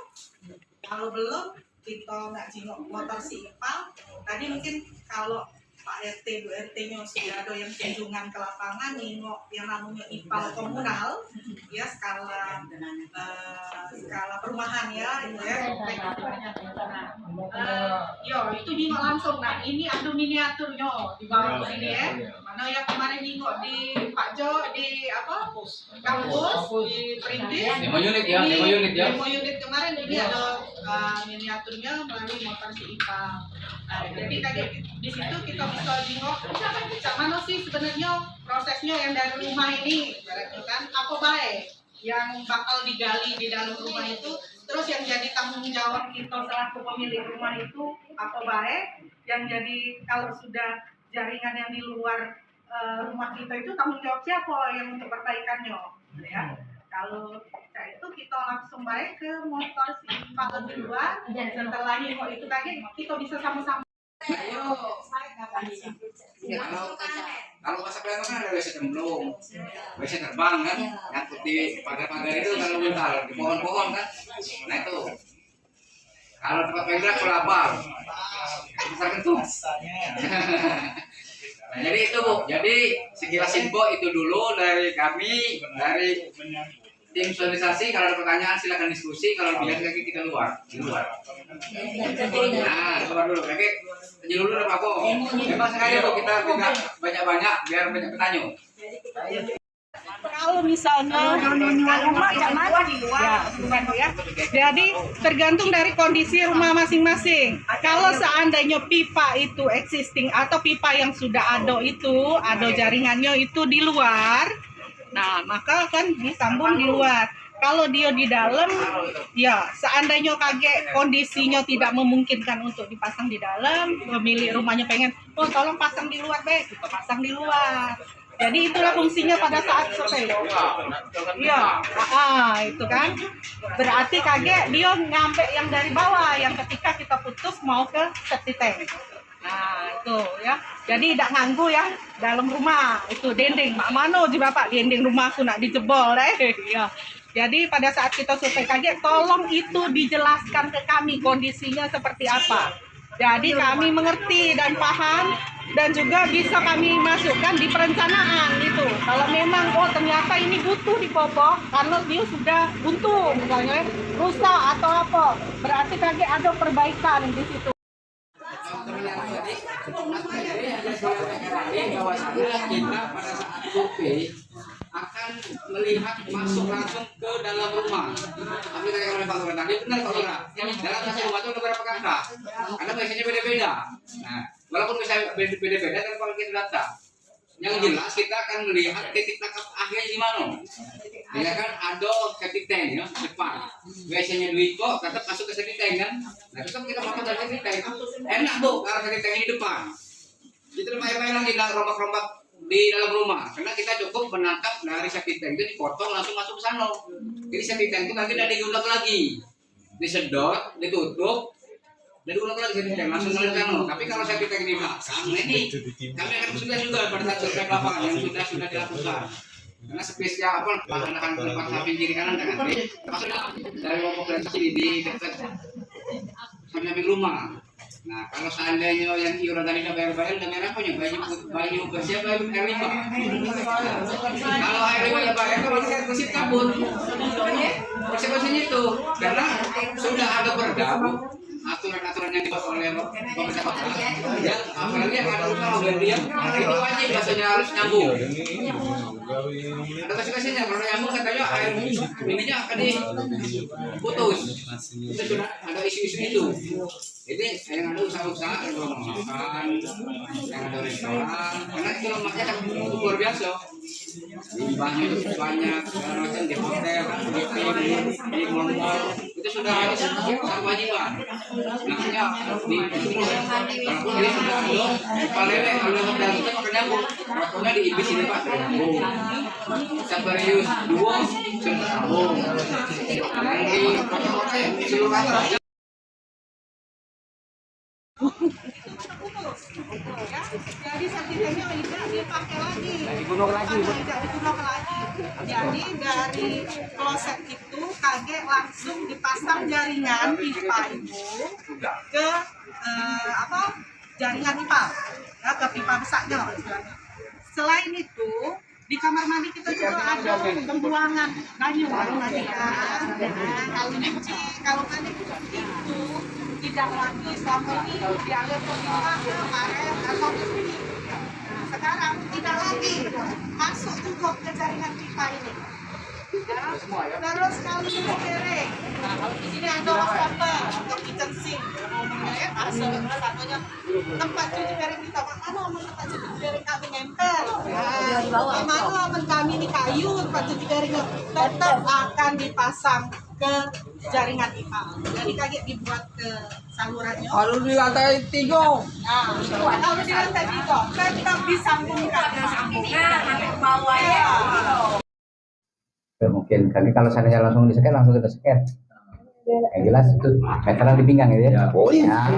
Kalau belum, kita nggak jenguk motor si IPAL. Tadi mungkin kalau Pak RT, Bu RT-nya sudah ada yang kunjungan ke lapangan, nengok yang namanya IPAL komunal, ya skala perumahan ya, itu ya. Yo, itu nengok langsung. Nah, ini ada miniaturnya di bawah sini ya. Mana yang kemarin nengok di Pak Jo di apa? Kampus di Perintis. Demo unit ya, demo unit ya. Demo unit kemarin ini ada miniaturnya melalui motor si IPAL. Nah, jadi tadi di situ kita bisa jengok mana sih sebenarnya prosesnya yang dari rumah ini, kan apa baik yang bakal digali di dalam rumah itu, terus yang jadi tanggung jawab kita selaku pemilik rumah itu apa baik, yang jadi kalau sudah jaringan yang di luar rumah kita itu tanggung jawab siapa yang untuk perbaikannya, ya. Kalau itu kita langsung baik ke motor si IPAL di luar, setelah itu tadi kita bisa sama-sama. Ayo, saya nggak Kalau masak lengkong kan ada WC cemplung, WC terbang kan, nyangkut di pagar-pagar itu kalau bentar di pohon-pohon kan. Nah itu. Kalau tempat Pendra kelabang, besar kentung. Nah, jadi itu Bu, jadi sekilas info itu dulu dari kami, dari tim sosialisasi. Kalau ada pertanyaan silakan diskusi, kalau lebih lanjut kita di luar. Nah, keluar dulu. Oke, dulu Pak Bo. Memang sengaja Bu kita tidak banyak-banyak biar banyak petanya. Kalau misalnya ya, jadi tergantung dari kondisi rumah masing-masing. Kalau seandainya pipa itu existing atau pipa yang sudah ada itu, ada jaringannya itu di luar, nah maka kan disambung di luar. Kalau dia di dalam, ya seandainya kaget kondisinya tidak memungkinkan untuk dipasang di dalam, pemilik rumahnya pengen, oh tolong pasang di luar deh, kita pasang di luar. Jadi itulah fungsinya pada saat survei. Iya, itu kan. Berarti kaget dia nyampe yang dari bawah, yang ketika kita putus mau ke septic tank. Nah itu ya. Jadi tidak nganggu yang dalam rumah. Itu dinding. Mak mano ji Bapak dinding rumahku nak dijebol ya. Jadi pada saat kita survei kaget, tolong itu dijelaskan ke kami kondisinya seperti apa. Jadi kami mengerti dan paham dan juga bisa kami masukkan di perencanaan itu. Kalau memang oh ternyata ini butuh dipopok karena dia sudah buntu misalnya rusak atau apa, berarti kaget ada perbaikan di situ. Bahwasanya kita pada saat survei akan melihat masuk langsung ke dalam rumah. Tapi kayak oleh Pak Lurah tadi benar Pak Lurah. Dalam satu rumah itu ada berapa kakak? Karena biasanya beda-beda. Nah, walaupun misalnya beda-beda, tapi kalau kita data, yang jelas kita akan melihat titik tangkap akhirnya di mana. Ya kan ada septic tank ya depan. Biasanya duit kok tetap masuk ke septic tank kan. Nah, tetap kita masuk dari septic tank. Enak Bu, karena septic tank ini depan. Kita lumayan lagi rombak-rombak di dalam rumah, karena kita cukup menangkap dari septic tank itu dipotong langsung masuk ke sana. Jadi septic tank itu nanti tidak diulang lagi, disedot, ditutup, dan diulang lagi septic tank langsung ke sana. Tapi kalau septic tank di belakang, ini kami akan kesulitan juga pada saat survei lapangan yang sudah dilakukan. Karena spesial apa akan tempat samping kiri kanan kan nanti maksudnya dari kelompok dari sini di dekat samping rumah. Nah, kalau seandainya yang iuran tadi udah bayar-bayar, udah bayar apa nya? Bayu bersih apa air limbah? Kalau air limbah ya bayar, kalau air bersih kabut. Bersih-bersihnya itu, karena sudah ada perda, aturan-aturan yang dibuat oleh pemerintah kota. Ya, apalagi yang ada usaha dia, itu wajib rasanya harus nyambung. Ada kasih-kasihnya, kalau nyambung katanya air ininya akan diputus. Itu sudah ada isu-isu itu. Jadi yang ada usaha-usaha yang makan, yang ada restoran, karena itu lemaknya kan luar biasa. Limbahnya itu banyak, segala macam di hotel, di mall, itu sudah harus kewajiban. Makanya di walaupun dia sudah ada palele, kalau hotel itu pakai nyambung, waktunya di ibis ini Pak, Sabarius 2, sambung. Di kota-kota seluruh kota. Jadi setidaknya tidak dipakai lagi. Digunakan lagi. Tidak digunakan lagi. Jadi dari kloset itu kaget langsung dipasang jaringan pipa itu ke jaringan pipa, ya, ke pipa besarnya. Selain itu di kamar mandi kita juga ada pembuangan banyu mandi. Kalau nyuci, kalau mandi itu tidak lagi selama ini dialir ke pipa, karet atau ini. Nah, sekarang tidak lagi masuk cukup ke jaringan pipa ini. Ya. Terus kalau cuci piring, nah kalau di sini ada wastafel atau kitchen sink, ya, satunya tempat cuci piring kita mana tempat cuci piring kami nempel, mana kami ini kayu tempat cuci piringnya tetap akan dipasang ke jaringan pipa. Jadi kaget dibuat ke salurannya. Kalau di lantai 3. Nah, kalau di lantai 3 tetap disambungkan. Sampai ke bawah ya. Mungkin kami kalau seandainya langsung di-scan langsung kita scan. Yang jelas itu veteran di pinggang gitu ya. Oh iya.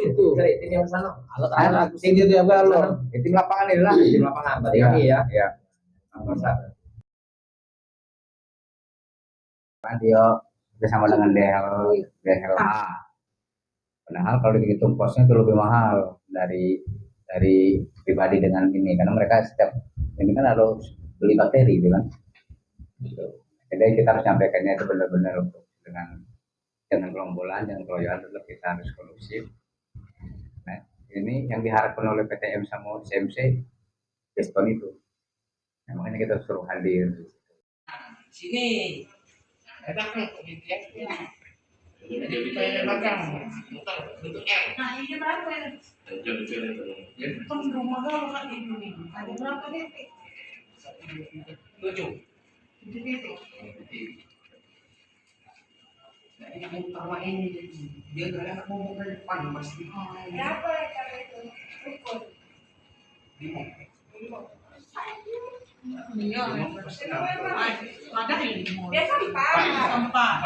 Itu tim yang sana. Tim itu yang balon. Tim lapangan ini lah. Tim lapangan. Berarti kami ya. Ya. Dia bersama dengan DLA. Padahal kalau dihitung kosnya itu lebih mahal dari pribadi dengan ini, karena mereka setiap ini kan harus beli bakteri gitu kan. Jadi kita harus sampaikannya itu benar-benar untuk dengan gerombolan dan keloyolan, tetap kita harus kondusif. Nah, ini yang diharapkan oleh PTM sama CMC respon itu. Nah, makanya kita suruh hadir. Sini. Belakang. Jadi belakang. Bentuk L. Nah, ini berapa ya? Kan rumah kalau kan ini. Ada berapa titik? 7 titik. Jadi yang utama ini dia kalian mau ke depan pasti. Berapa ya kalau itu? Ukur. 5. Iya. Ada ini. Biasa Empat.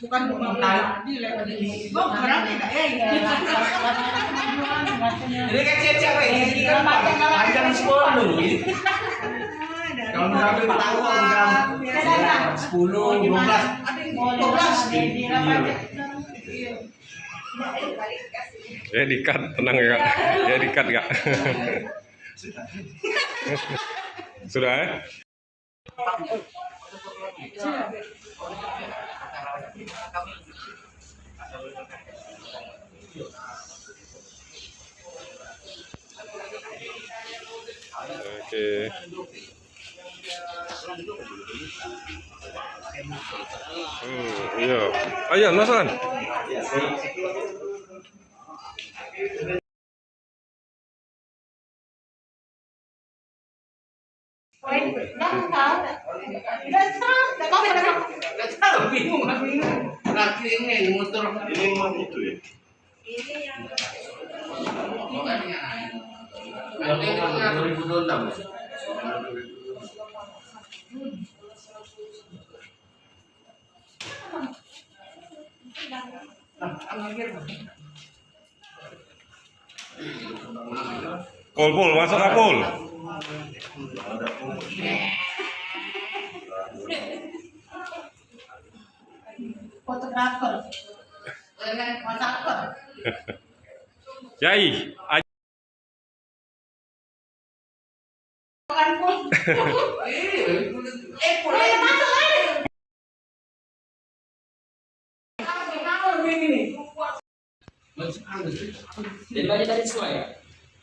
Bukan tadi lagi. Gua berapa enggak ya? Jadi kan cecek ini kan panjang 10 gitu. Kalau berapa tahu jam 10, 12. Ada 12. Ya dikat, tenang ya Kak. Ya dikat Kak. Sudah ya? Oke. Iya. Ayo, Nosan. Bingung aku ini. Laki ini motor Ini memang itu ya. Ini yang Yang 2026. Pul, masuk Kak Pul. fotografer. Fotografer. Yai. Bukan pun. Boleh masuk aja. Jadi banyak tadi sesuai ya?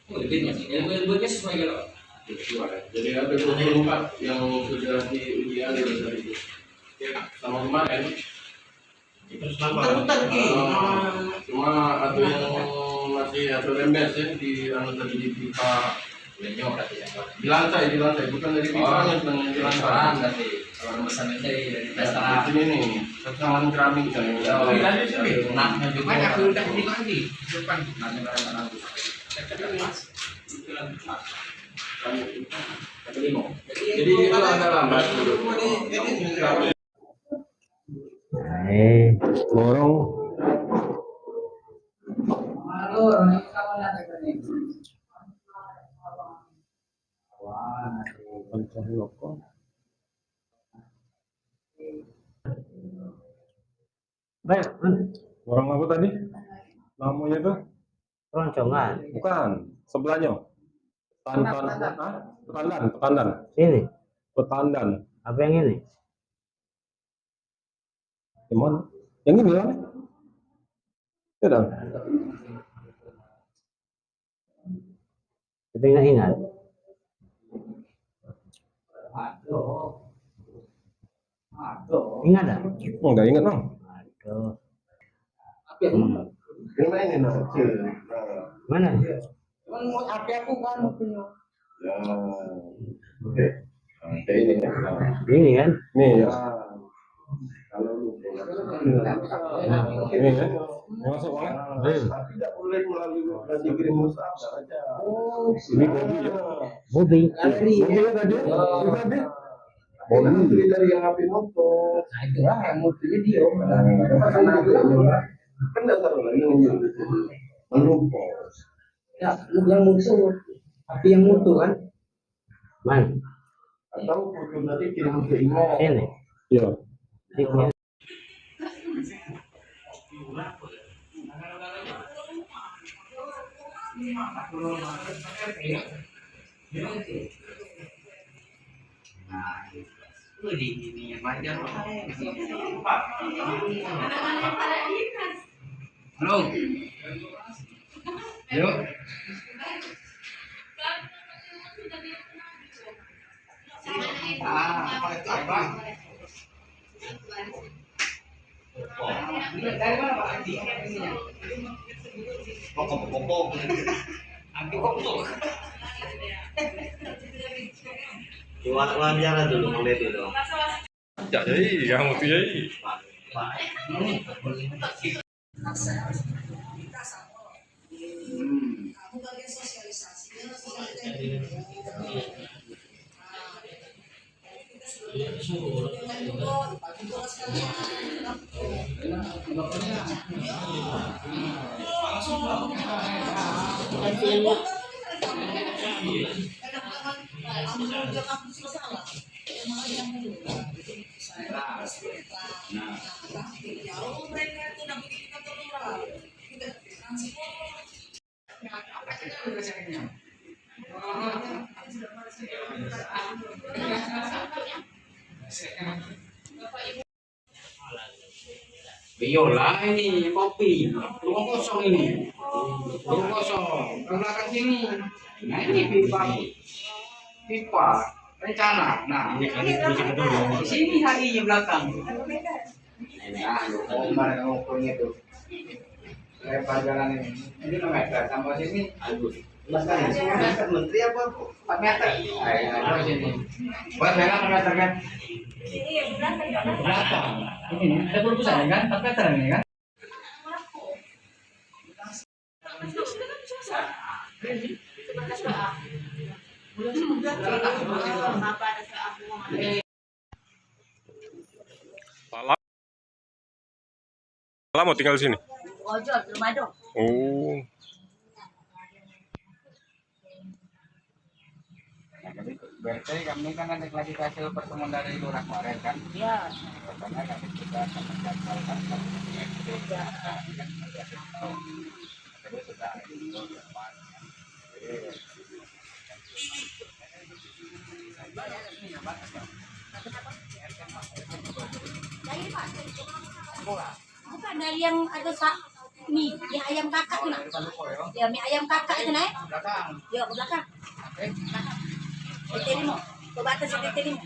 Ilmu-ilmunya sesuai gitu. Jadi ada 24 yang sudah diuji adil tadi. Sama kemarin. Cuma ada yang masih atau rembes ya di tadi di pipa. Di lantai, bukan dari pipa yang di lantai. Kalau pesannya dari Di sini nih, sekarang keramik kan. Nah, juga aku udah di lagi. Depan. Jadi itu adalah Borong. Baik, Borong apa tadi? Namanya tuh? roncongan. Bukan, sebelahnya. Petandan. Ini, Petandan. apa yang ini? Gimana? Yang ini kan? Tidak. Tapi nggak ingat. Ingat tak? Oh, nggak ingat bang. Aduh. ini nah, Mana? HP aku kan punya. ya, oke, kayak ini ya. Ini kan? Nih ya. Kalau lu Ini kan? Masuk bang. tidak boleh melalui operasi kirim musab aja. Ini Bobby ya. Bobby. Bobby ya tadi. Tadi. Boleh beli dari yang api motor. Nah itulah yang motifnya dia. Kan dasar lagi menumpuk. Ya, yang mutu. Api yang mutu kan? Man. Atau foto tadi kirim ke email. Ini. Iya. Halo. Yuk. Dari mana Pak? Pokok-pokok. Anti koplo. Wawancara dulu, boleh dulu. Ya, iya, kamu tuh ya. Kamu bagian sosialisasi. Biola ini kopi, rumah kosong ini, rumah kosong, ke belakang sini. Nah ini pipa, rencana. Nah di sini hari di belakang. Nah, kemarin ngukurnya tuh, lebar jalan ini 5 meter sampai sini. Aduh, Menteri apa? 4 meter. Ayo sini. Buat megang 4 meter kan? Belakang. Ini ada perusahaan kan? 4 meter ini kan? Lama tinggal di sini? Ojol, belum ada. Oh. BRT kami kan ada lagi hasil pertemuan dari lurah kemarin kan? Iya. Karena kami juga akan menjadwalkan terus sudah Bukan dari yang ada mie ayam kakak tuh nak. Ya mie ayam kakak itu naik. Ya ke belakang. Terima. Coba atas terima.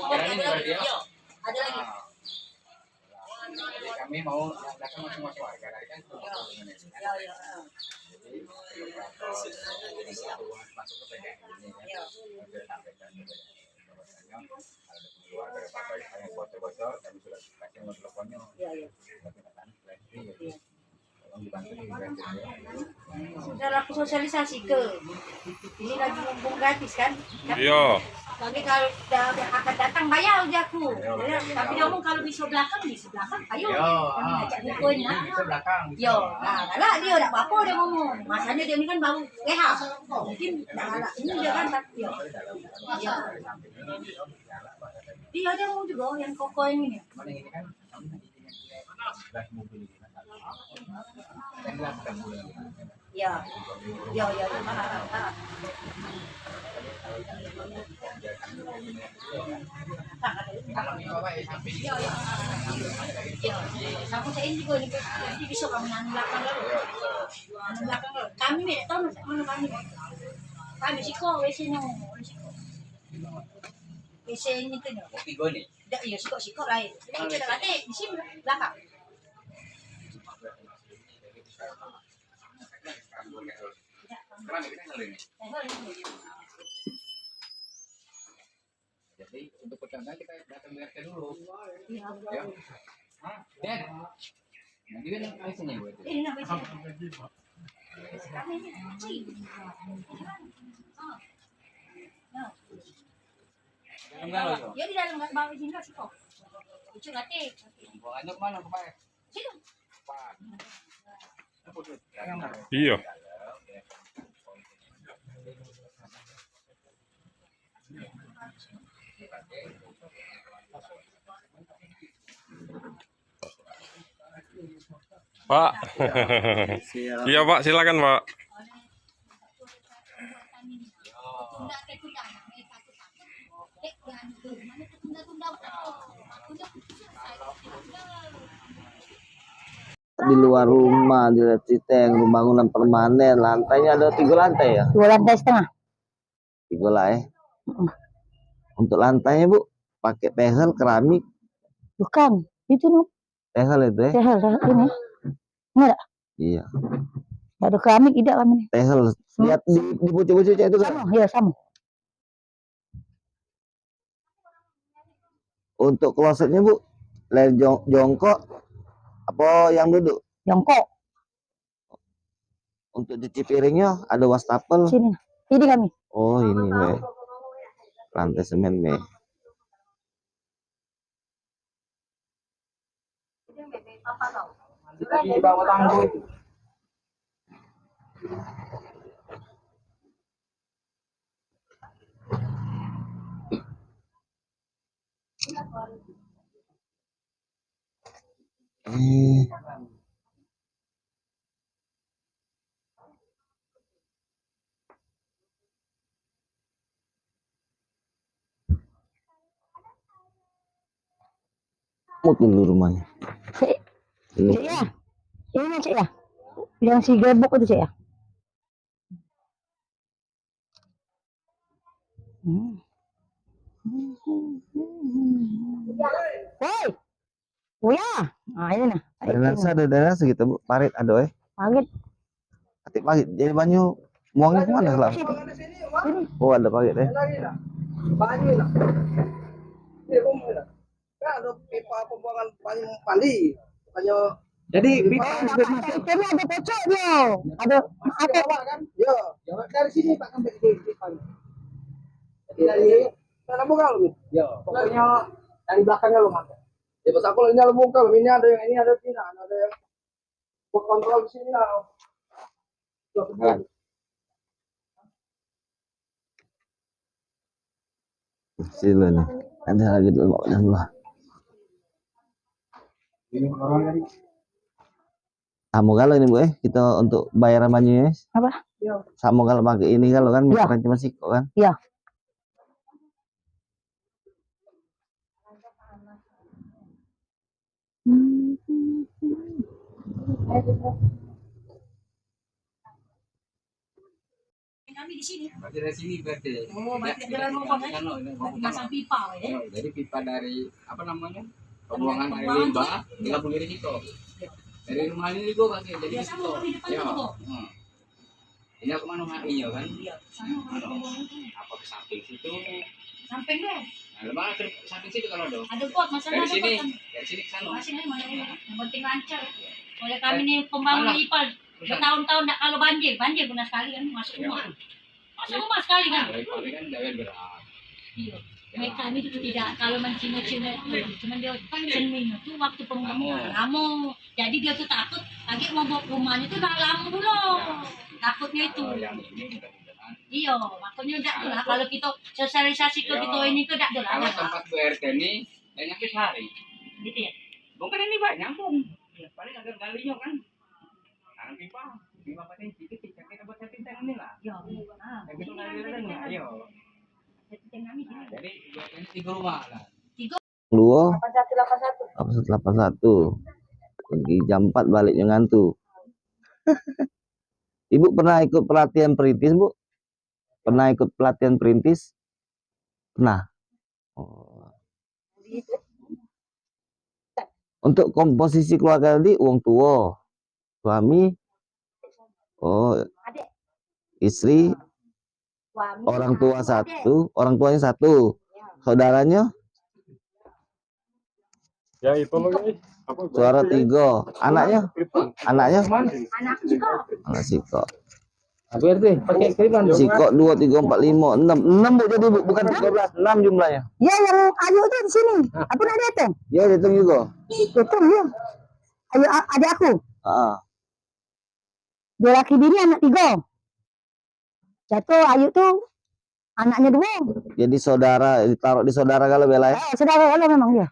Ada lagi. Yo. Ada lagi. kami mau datang masing-masing warga dari kan Ya. masuk ke PDM ini ya sudah sampaikan bahwasanya ada keluarga dari partai yang bocor-bocor kami sudah kasih nomor teleponnya tolong dibantu di Sudah aku sosialisasi ke. Ini lagi mumpung gratis kan? Iya. Tapi kalau akan datang bayar aja aku. Tapi dia ngomong kalau di belakang, ayo. Kami ajak bukunya. Bisa belakang. Yo, nah, kalau dia udah apa dia ngomong. Masanya dia ini kan baru mungkin nah, ini dia kan yo. Ya. Dia ada mau juga yang koko ini. Mana ini kan Ya. Ya. Sapu saya ini juga nanti bisa kami belakang dulu. Kami nih tahu mana kami. Kami siko WC-nya. WC ini tuh. Tiga nih. Tidak, iya siko lain. Kita latih di sini belakang. Jadi untuk pertama kita datang BRT dulu. Ya. Dan nanti kan isinya buat itu. Ini namanya. Kami ini kecil. Ya di dalam nggak bawa sini sih kok. Itu nanti. Buangannya kemana kemarin? Situ. Iya. Pak. Iya Pak, silakan Pak. Di luar rumah di Citeng, bangunan permanen, lantainya ada 3 lantai ya? 2 lantai setengah. 3 lah ya. Untuk lantainya Bu, pakai tehel keramik. Bukan, itu no. Tehel itu ya? Tehel ini. Enggak. Iya. Enggak ada keramik tidak kami. Tehel. Lihat di pucuk-pucuknya itu kan? Sama, ya sama. Untuk klosetnya Bu, jongkok apa yang duduk? Jongkok. Untuk cuci piringnya ada wastafel. Sini. Ini kami. Oh ini Be. Lantai semen Be. Di bawah tangguh itu. Mau dulu rumahnya. Ini. Cik ya. Ini Cik ya. Yang si gebok itu Cik ya. Woi. Uya. Nah, ini nah. Daerah segitu Bu, parit ada Parit. Atik parit. Jadi banyu buangnya kemana selama? Oh ada parit ya. Banyu lah. Ini rumah lah. Kan ada pipa pembuangan banyu mandi. Banyu. Jadi pipa Ini ada pocoknya. Ada kan? Yo, dari sini Pak sampai di pipa. Jadi dari sana buka lu. Yo, pokoknya dari belakangnya lu masuk. Ya pas aku ini lu buka, ini ada yang ini ada tidak, ada yang buat kontrol di sini lah. Sila nih. Ada lagi dulu dulu. Kamu kalau ini Bu kita untuk bayar banyak apa? Sama kalau pakai ini kalau kan misalkan cuma siko kan? Iya. Kami di sini. Berarti dari sini berarti. Oh, berarti jalan pasang pipa ya. Jadi pipa dari apa namanya? Pembuangan air limbah digabung dari situ. Dari rumah ini juga pakai jadi situ. Ya. Ini aku mana HI ya kan? Iya, sama apa ke samping situ? Samping deh. Nah, lemah ke samping situ kalau ada. Ada pot, masalah dari sini, ada pot. dari sini ke sana. Masih mana yang penting lancar. Oleh kami nih pembangunan IPAL bertahun-tahun tak kalau banjir benar sekali kan masuk rumah. Masuk rumah sekali kan. Tapi kan jangan berat. Iya. Mereka ini itu tidak kalau mencina-cina cuma dia kan cermin itu waktu pembangunan lama. Jadi dia tuh takut lagi mau bawa rumahnya itu udah lama dulu. Takutnya itu. Iya, makanya enggak tuh lah kalau kita sosialisasi ke kita ini ke enggak lah. Kalau tempat BRT ini banyak sehari. Gitu ya. Bukan ini banyak pun. Ya, paling ada galinya kan. Nah, pipa paten sedikit kita buat setting tangan ini lah. Ya. Yang kita ngalir ayo. Setting kami sini. Jadi ini 3 rumah lah. 8181. Pergi jam 4 baliknya ngantuk. Ibu pernah ikut pelatihan perintis, Bu? Pernah ikut pelatihan perintis? Pernah. Oh. Untuk komposisi keluarga tadi uang tua, suami, istri, orang tua satu, orang tuanya satu, saudaranya? Ya itu loh Suara 3, anaknya? Anaknya? Anak Siko. Anak Siko. Apa RT? Pakai kiriman dong. Sikok 2, 3, 4, 5, 6. 6 Bu jadi Bu, bukan 13, 6 jumlahnya. Ya yang Ayu itu di sini. Apa nak datang? Ya hitung juga. Betul ya. Ayu adik aku. Heeh. Dua laki bini anak 3. Jatuh Ayu tuh anaknya 2. Jadi saudara ditaruh di saudara kalau bela ya. Saudara kalau memang dia.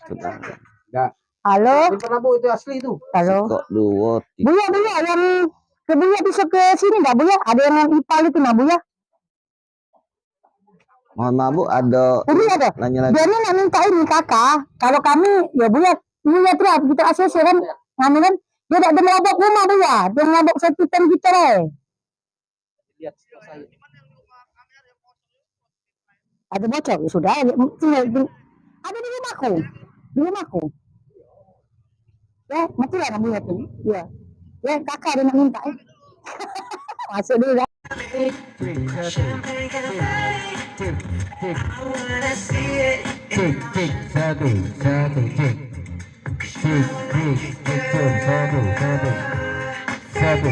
Enggak. Halo. Itu Bu, itu asli itu. Halo. Sikok 2, 3. Buya yang ke Buya bisa ke sini enggak Buya? Ada yang ipal itu nah Buya? Mohon maaf Bu, ada Ada. nanya lagi. Dia ini nak minta ini kakak. Kalau kami ya Buya terus kita ACC kan. Nganu kan dia tak ada melabok rumah Buya. Dia melabok satu tem kita deh. Lihat saya. Ada bocor ya sudah. Ada di rumahku. Di rumahku. Ya, matilah nak Buya tuh. Ya. Ya kakak dia nak minta. Masuk dulu dah. Satu.